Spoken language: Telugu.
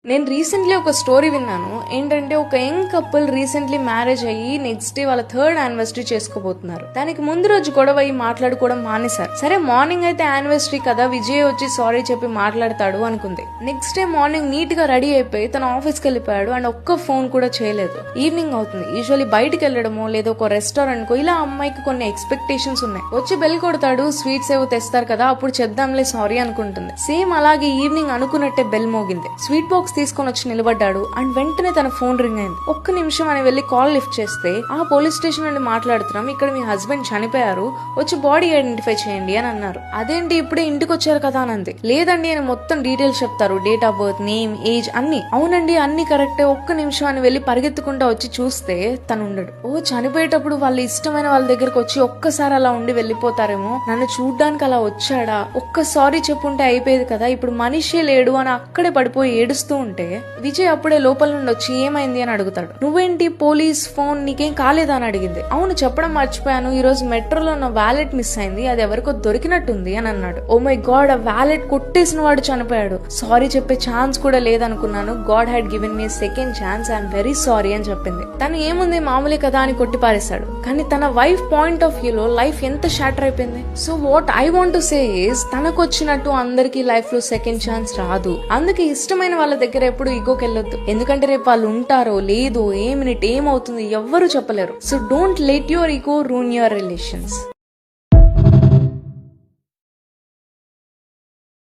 నేను రీసెంట్లీ ఒక స్టోరీ విన్నాను. ఏంటంటే ఒక యంగ్ కపుల్ రీసెంట్లీ మ్యారేజ్ అయ్యి నెక్స్ట్ డే వాళ్ళ 3rd యానివర్సరీ చేసుకోబోతున్నారు. దానికి ముందు రోజు గొడవ అయ్యి మాట్లాడుకోవడం మానేశారు. సరే మార్నింగ్ అయితే యానివర్సరీ కదా, విజయ్ వచ్చి సారీ చెప్పి మాట్లాడతాడు అనుకుంది. నెక్స్ట్ డే మార్నింగ్ నీట్ గా రెడీ అయిపోయి తన ఆఫీస్ కి వెళ్ళిపోయాడు అండ్ ఒక్క ఫోన్ కూడా చేయలేదు. ఈవినింగ్ అవుతుంది. యూజువల్లీ బయటకు వెళ్ళడమో లేదా ఒక రెస్టారెంట్ కో ఇలా అమ్మాయికి కొన్ని ఎక్స్పెక్టేషన్స్ ఉన్నాయి. వచ్చి బెల్ కొడతాడు, స్వీట్స్ ఏవో తెస్తారు కదా, అప్పుడు చెప్దాంలే సారీ అనుకుంటుంది. సేమ్ అలాగే ఈవినింగ్ అనుకున్నట్టే బెల్ మోగింది. స్వీట్ బాక్స్ తీసుకొని వచ్చి నిలబడ్డాడు అండ్ వెంటనే తన ఫోన్ రింగ్ అయింది. ఒక్క నిమిషం అని వెళ్లి కాల్ లిఫ్ట్ చేస్తే, ఆ పోలీస్ స్టేషన్ నుండి మాట్లాడుతున్నాం, ఇక్కడ మీ హస్బెండ్ చనిపోయారు, వచ్చి బాడీ ఐడెంటిఫై చేయండి అని అన్నారు. అదేంటి ఇప్పుడే ఇంటికి వచ్చారు కదా అని అంది. లేదండి ఆయన మొత్తం డీటెయిల్స్ చెప్తారు, date of birth, name, age అన్ని. అవునండి అన్ని కరెక్టే, ఒక్క నిమిషం అని వెళ్లి పరిగెత్తుకుంటా వచ్చి చూస్తే తను ఉండడు. ఓ చనిపోయేటప్పుడు వాళ్ళ ఇష్టమైన వాళ్ళ దగ్గరకు వచ్చి ఒక్కసారి అలా ఉండి వెళ్లిపోతారేమో, నన్ను చూడ్డానికి అలా వచ్చాడా, ఒక్క సారీ చెప్పుంటే అయిపోయేది కదా, ఇప్పుడు మనిషే లేడు అని అక్కడే పడిపోయి ఏడుస్తూ ఉంటే విజయ్ అప్పుడే లోపల నుండి వచ్చి ఏమైంది అని అడుగుతాడు. నువ్వేంటి పోలీస్ ఫోన్ నీకేం కాలేదా అని అడిగింది. అవును చెప్పడం మర్చిపోయాను, ఈ రోజు మెట్రోలో నా వ్యాలెట్ మిస్ అయింది, అది ఎవరికో దొరికినట్టుంది అని అన్నాడు. ఓ మై గాడ్, ఆ వ్యాలెట్ కొట్టేసిన వాడు చనిపోయాడు, సారీ చెప్పే ఛాన్స్ కూడా లేదనుకున్నాను, God had given me second chance, I'm very sorry అని చెప్పింది. తను ఏముంది మామూలే కదా అని కొట్టి పారేశాడు. కానీ తన వైఫ్ పాయింట్ ఆఫ్ వ్యూ లో లైఫ్ ఎంత షాటర్ అయిపోయింది. So what I want to say is, తనకు వచ్చినట్టు అందరికి లైఫ్ లో సెకండ్ ఛాన్స్ రాదు. అందుకే ఇష్టమైన వాళ్ళ దగ్గర ఎప్పుడు ఈగోకి వెళ్ళొద్దు. ఎందుకంటే రేపు వాళ్ళు ఉంటారో లేదో, ఏ మినిట్ ఏమవుతుంది ఎవ్వరూ చెప్పలేరు. So don't let your ego ruin your relations.